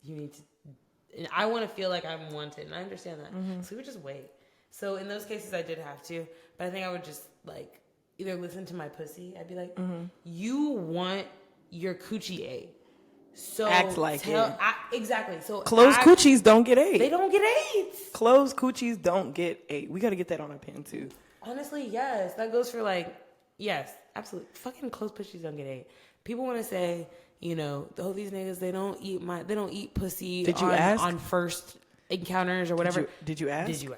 And I want to feel like I'm wanted, and I understand that. So we would just wait. So in those cases, I did have to, but I think I would just like either listen to my pussy. I'd be like, you want your coochie ate. So
act like it.
Exactly. So
closed coochies don't get ate.
They don't get ate.
Closed coochies don't get ate. We got to get that on our pen too.
Honestly, yes. That goes for like, yes, absolutely. Fucking closed coochies don't get ate. People want to say, these niggas, they don't eat pussy.
Did you ask?
On first encounters or whatever.
Did you ask?
Did you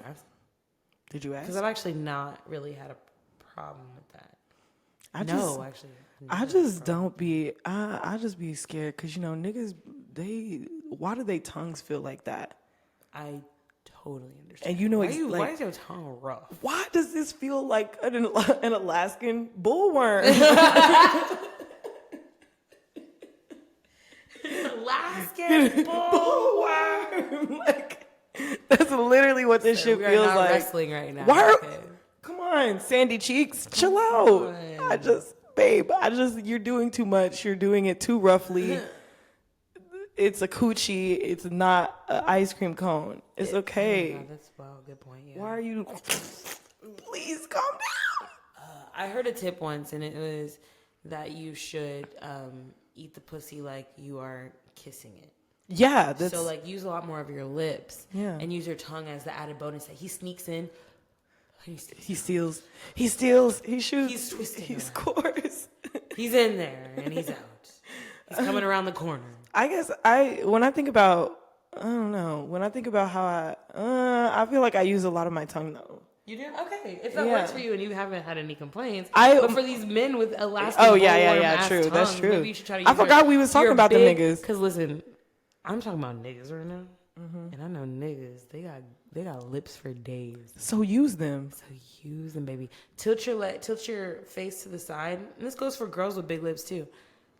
ask?
Because
I've actually not really had a problem with that. I
just be scared because, niggas, why do they tongues feel like that?
I totally understand.
And
why is your tongue rough?
Why does this feel like an Alaskan bullworm?
Alaskan bullworm.
Like, that's literally what this shit feels like.
We're wrestling right now.
Come on, Sandy Cheeks, chill out. You're doing too much. You're doing it too roughly. It's a coochie. It's not an ice cream cone. It's okay.
Yeah, that's good point. Yeah.
Why are you? Please calm down.
I heard a tip once, and it was that you should eat the pussy like you are kissing it.
Yeah.
So like use a lot more of your lips.
Yeah. And
use your tongue as the added bonus. That he sneaks in.
He steals. He shoots.
He's twisting.
He scores.
He's in there and he's out. He's coming around the corner.
I guess when I think about how I feel like I use a lot of my tongue though.
You do? Okay. If that works for you and you haven't had any complaints. But for these men with elastic true.
Tongues, that's true.
Maybe you should try to use
I forgot we was talking about them niggas.
Because listen, I'm talking about niggas right now. And I know niggas, they got lips for days.
So use them.
Baby. Tilt your face to the side. And this goes for girls with big lips too.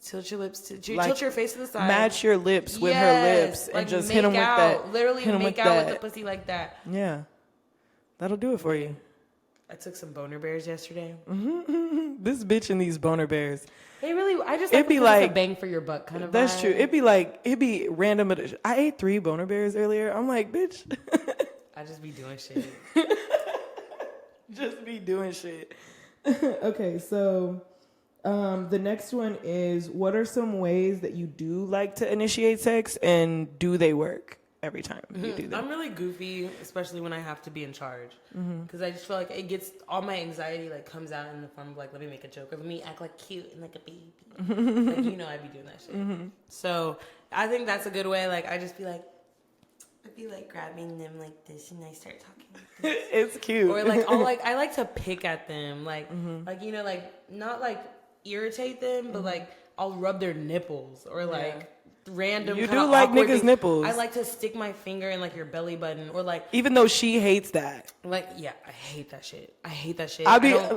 Tilt your lips tilt your face to the side.
Match your lips with her lips and just hit them with that.
Literally make out with the pussy like that.
Yeah. That'll do it for you.
I took some boner bears yesterday.
This bitch and these boner bears.
They really, I just
It'd be like
a bang for your buck kind of
That's
vibe.
true. It'd be random. I ate 3 boner bears earlier. I'm like, bitch.
I just be doing shit.
Just be doing shit. Okay, so the next one is, what are some ways that you do like to initiate sex, and do they work every time you do them?
I'm really goofy, especially when I have to be in charge, because I just feel like it gets all my anxiety like comes out in the form of like, let me make a joke or let me act like cute and like a baby. Like, you know, I'd be doing that shit. So I think that's a good way. Like, I just be like, I'd be like grabbing them like this, and I start talking like this.
It's cute.
Or like, I like to pick at them, like you know, like not like irritate them, but like I'll rub their nipples or like random.
You do like niggas'
things.
nipples.
I like to stick my finger in like your belly button, or like,
even though she hates that.
like, yeah, I hate that shit. I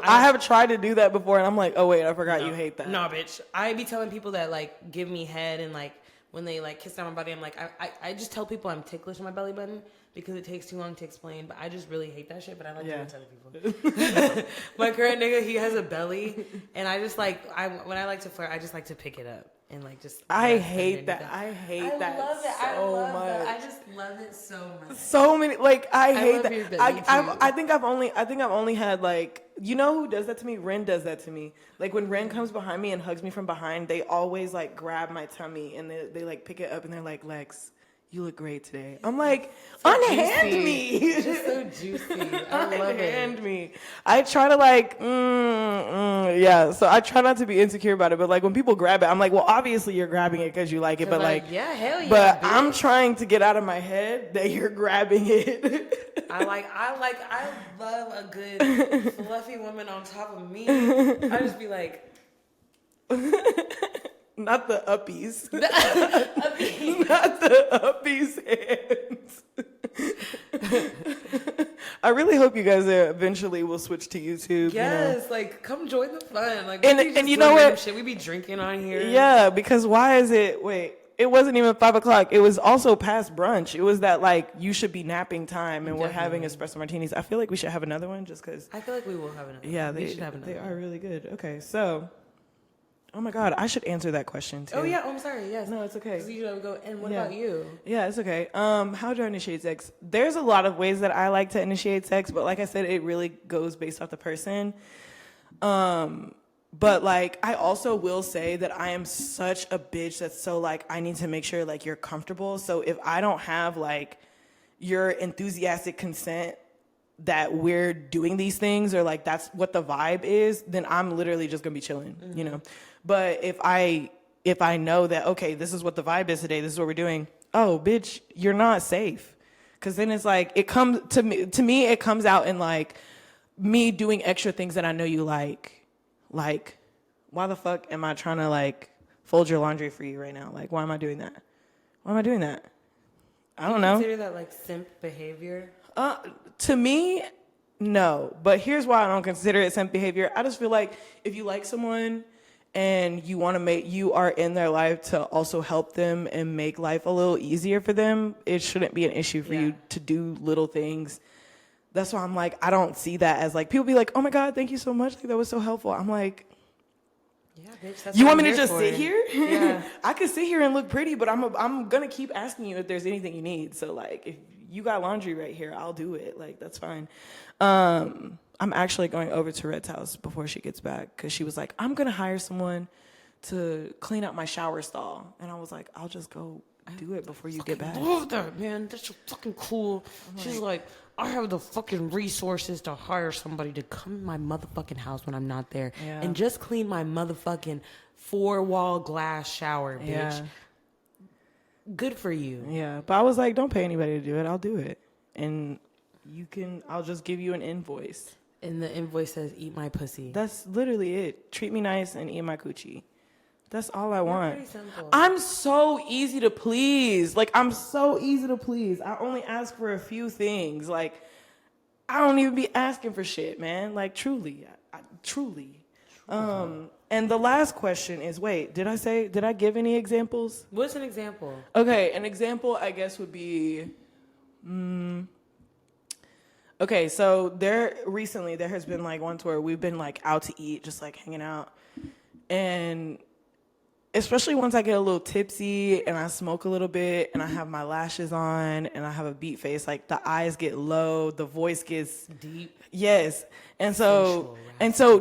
I have tried to do that before, and I'm like, oh wait, I forgot you hate that.
No, bitch. I be telling people that like give me head, and like when they like kiss down my body, I'm like, I just tell people I'm ticklish in my belly button because it takes too long to explain. But I just really hate that shit. But I like to tell people. My current nigga, he has a belly, and I just like when I like to flirt, I just like to pick it up and like just.
I hate that. I hate that so much.
I just love it so much.
So many, like, I hate
love
that.
your belly, too.
I think I've only had, like, you know who does that to me? Ren does that to me. Like, when Ren comes behind me and hugs me from behind, they always like grab my tummy and they like pick it up and they're like, Lex, you look great today. I'm like, unhand me.
It's just so juicy. I love it.
Unhand me. I try to like, so I try not to be insecure about it. But like when people grab it, I'm like, well, obviously you're grabbing it because you like it. But like,
yeah, hell yeah.
But
bitch.
I'm trying to get out of my head that you're grabbing it.
I love a good fluffy woman on top of me. I just be like,
not the uppies. Not the uppies hands. I really hope you guys eventually will switch to YouTube.
yes,
you know?
like come join the fun. Like,
and you know what?
Shit, we be drinking on here.
Yeah, because why is it? Wait, it wasn't even 5 o'clock. It was also past brunch. It was that like you should be napping time, and we're having espresso martinis. I feel like we should have another one just because.
I feel like we will have another.
Yeah,
we should have another.
They are really good. Okay, so. Oh my God, I should answer that question too.
Oh yeah, I'm sorry. Yes.
No, it's okay.
Because usually I would go, and what about you?
Yeah, it's okay. How do I initiate sex? There's a lot of ways that I like to initiate sex, but like I said, it really goes based off the person. But like, I also will say that I am such a bitch that's so like, I need to make sure like you're comfortable. So if I don't have like your enthusiastic consent that we're doing these things, or like that's what the vibe is, then I'm literally just gonna be chilling, you know? But if I know that, okay, this is what the vibe is today, this is what we're doing, oh, bitch, you're not safe. Because then it's like, it comes to me, it comes out in like me doing extra things that I know you like. Like, why the fuck am I trying to like fold your laundry for you right now? Like, why am I doing that? Why am I doing that? I don't know.
Consider that like simp behavior?
To me, no. But here's why I don't consider it simp behavior. I just feel like if you like someone and you want to you are in their life to also help them and make life a little easier for them, it shouldn't be an issue for you to do little things. That's why I'm like, I don't see that as like, people be like, oh my God, thank you so much. Like, that was so helpful. I'm like,
yeah, bitch, that's
you
what
want
I'm
me to
here
just
for.
sit here? Yeah. I could sit here and look pretty, but I'm going to keep asking you if there's anything you need. So like, if you got laundry right here, I'll do it. Like, that's fine. I'm actually going over to Red's house before she gets back because she was like, I'm going to hire someone to clean up my shower stall. And I was like, I'll just go do it before you get back.
I love that, man. That's so fucking cool. She's like, I have the fucking resources to hire somebody to come in my motherfucking house when I'm not there and just clean my motherfucking 4-wall glass shower, bitch.
Yeah.
Good for you.
Yeah, but I was like, don't pay anybody to do it. I'll do it. And I'll just give you an invoice.
And the invoice says, eat my pussy.
That's literally it. Treat me nice and eat my coochie. That's all I want.
Pretty simple.
I'm so easy to please. Like, I'm so easy to please. I only ask for a few things. Like, I don't even be asking for shit, man. Like, truly. Truly. And the last question is, wait, did I give any examples?
What's an example?
Okay, an example, I guess, would be, Okay, so there has been like one tour we've been like out to eat, just like hanging out. And especially once I get a little tipsy and I smoke a little bit and I have my lashes on and I have a beat face, like the eyes get low, the voice gets
deep.
Yes. And so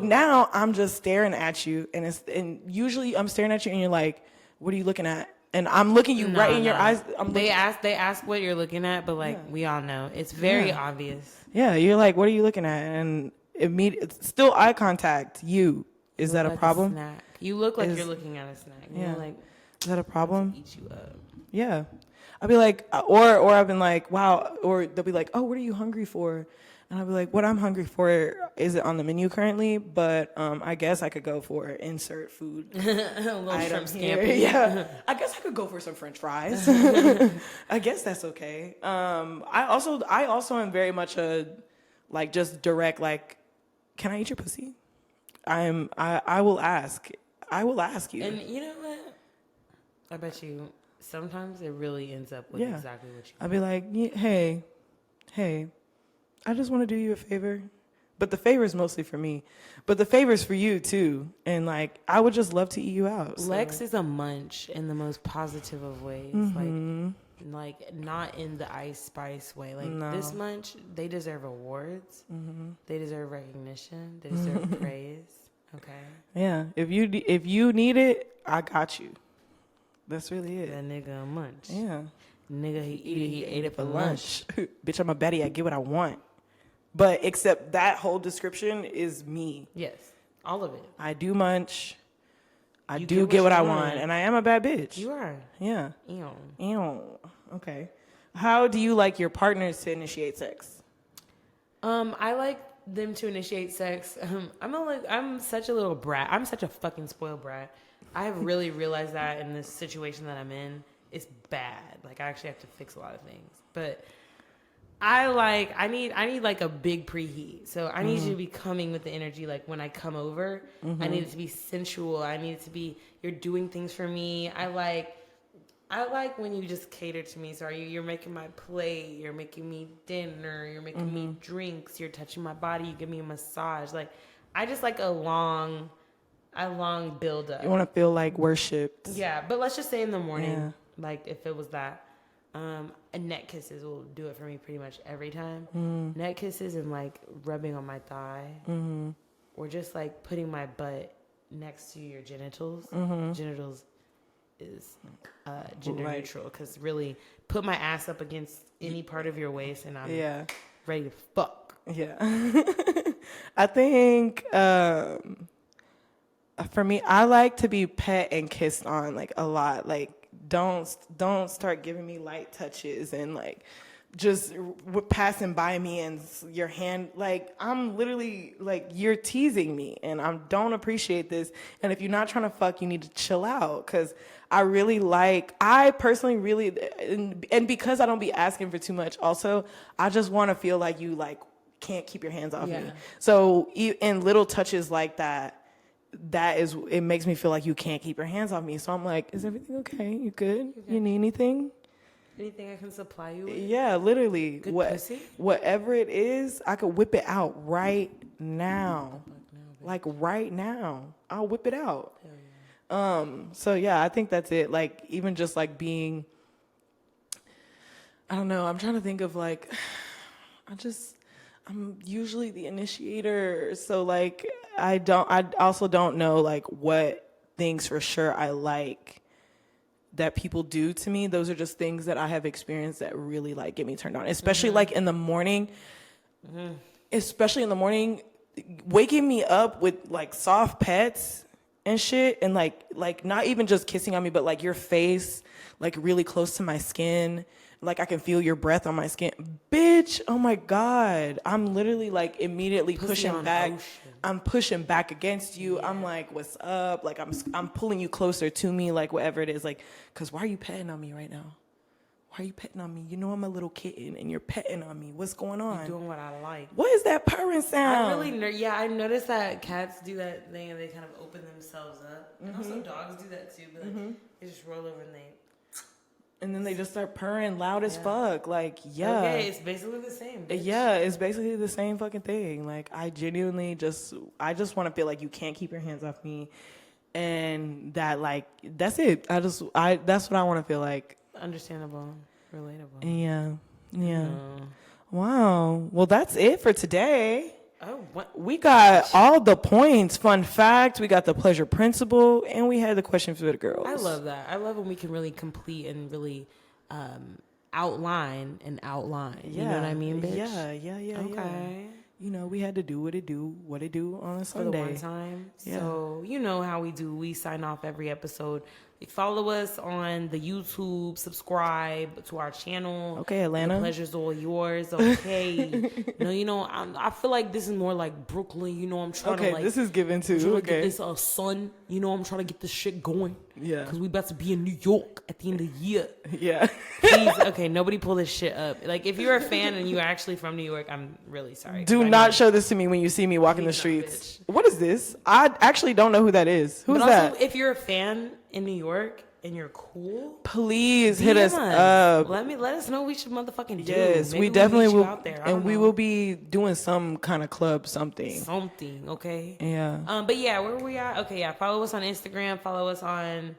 now I'm just staring at you and usually I'm staring at you and you're like, what are you looking at? And I'm looking you right in your eyes.
They ask what you're looking at, but like we all know it's very obvious.
Yeah, you're like, what are you looking at? And it's still eye contact. Is that a problem?
Snack. You look like you're looking at a snack. You're like,
is that a problem?
Eat you up.
Yeah. I'll be like, or I've been like, wow. Or they'll be like, oh, what are you hungry for? And I'll be like, what I'm hungry for isn't on the menu currently, but I guess I could go for insert food.
A little shrimp
here.
scampi.
Yeah. I guess I could go for some French fries. I guess that's okay. I also am very much a like just direct like, can I eat your pussy? I will ask. I will ask you.
And you know what? I bet you sometimes it really ends up with exactly what you want.
I'll be like, hey. I just want to do you a favor. But the favor is mostly for me. But the favor is for you, too. And, like, I would just love to eat you out. So.
Lex is a munch in the most positive of ways. Mm-hmm. Like, not in the Ice Spice way. Like, this munch, they deserve awards. Mm-hmm. They deserve recognition. They deserve praise. Okay?
Yeah. If you need it, I got you. That's really it.
That nigga a munch.
Yeah.
Nigga, he ate it for lunch.
Bitch, I'm a Betty. I get what I want. But except that whole description is me.
Yes, all of it.
I do munch. I do get what I want. And I am a bad bitch.
You are.
Yeah.
Ew.
Okay. How do you like your partners to initiate sex?
I like them to initiate sex. I'm such a little brat. I'm such a fucking spoiled brat. I have really realized that in this situation that I'm in. It's bad. Like I actually have to fix a lot of things. But I need like a big preheat. So I need you to be coming with the energy. Like when I come over, I need it to be sensual. I need it to be, you're doing things for me. I like when you just cater to me. So you're making my plate. You're making me dinner. You're making me drinks. You're touching my body. You give me a massage. Like I just like a long build up.
You want to feel like worshipped.
Yeah. But let's just say in the morning. Yeah. Like if it was that, neck kisses will do it for me pretty much every time. Neck kisses and like rubbing on my thigh, or just like putting my butt next to your genitals. Genitals is gender neutral because really put my ass up against any part of your waist and I'm ready to fuck.
Yeah, I think for me, I like to be pet and kissed on like a lot, like. Don't start giving me light touches and like just passing by me and your hand like I'm literally like you're teasing me and I don't appreciate this. And if you're not trying to fuck, you need to chill out because I personally really and because I don't be asking for too much. Also, I just want to feel like you like can't keep your hands off me. So in little touches like that. It makes me feel like you can't keep your hands off me. So I'm like, is everything okay? You good? You need anything?
Anything I can supply you with?
Yeah, literally.
Good pussy?
Whatever it is, I could whip it out right now. Like right now. I'll whip it out. Hell yeah. So yeah, I think that's it. Like even just like being, I don't know. I'm trying to think of like, I'm usually the initiator. So like, I also don't know like what things for sure I like that people do to me. Those are just things that I have experienced that really like get me turned on, especially like in the morning, waking me up with like soft pets and shit. And like not even just kissing on me, but like your face, like really close to my skin. Like I can feel your breath on my skin. Bitch, oh my God. I'm literally like immediately pushing back. Ocean. I'm pushing back against you. Yeah. I'm like, what's up? Like I'm pulling you closer to me, like whatever it is. Like, cause why are you petting on me right now? Why are you petting on me? You know I'm a little kitten and you're petting on me. What's going on?
You're doing what I like.
What is that purring sound?
I noticed that cats do that thing and they kind of open themselves up. And also dogs do that too, but like, they just roll over and they
And then they just start purring loud as fuck. Like, yeah.
Okay, it's basically the same. Bitch.
Yeah, it's basically the same fucking thing. Like, I genuinely I just want to feel like you can't keep your hands off me. And that, like, that's it. That's what I want to feel like.
Understandable. Relatable.
Yeah. Wow. Well, that's it for today.
Oh, what?
We got all the points. Fun fact, we got the pleasure principle, and we had the question for the girls.
I love that. I love when we can really complete and really outline and outline. You know what I mean, bitch?
Yeah.
Okay.
You know, we had to do what it do on a Sunday.
For the one time.
Yeah.
So, you know how we do. We sign off every episode. Follow us on the YouTube. Subscribe to our channel.
Okay, Atlanta.
The pleasure's all yours. Okay. I feel like this is more like Brooklyn. You know, I'm trying to like.
This is given too.
I'm trying
okay.
to get this sun. You know, I'm trying to get this shit going.
Yeah.
Because we about to be in New York at the end of the year.
Yeah.
Please, okay, nobody pull this shit up. Like, if you're a fan and you're actually from New York, I'm really sorry.
Do not show this to me when you see me walking the streets. What is this? I actually don't know who that is. Who's that?
Also, if you're a fan in New York and you're cool,
please hit us up.
Let us know what we should motherfucking do.
Yes,
Maybe
we definitely
we'll meet
will.
you out there.
And we will be doing some kind of club, something,
okay?
Yeah.
But yeah, where we at? Okay, yeah. Follow us on Instagram. Follow us on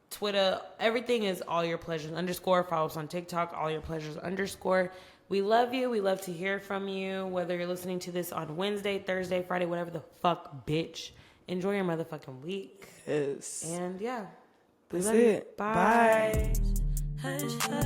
Twitter. Everything is all your pleasures _ Follow us on TikTok. All your pleasures _ We love you. We love to hear from you. Whether you're listening to this on Wednesday, Thursday, Friday, whatever the fuck, bitch. Enjoy your motherfucking week.
Yes.
And yeah.
That's it.
Bye.
Hush, hush.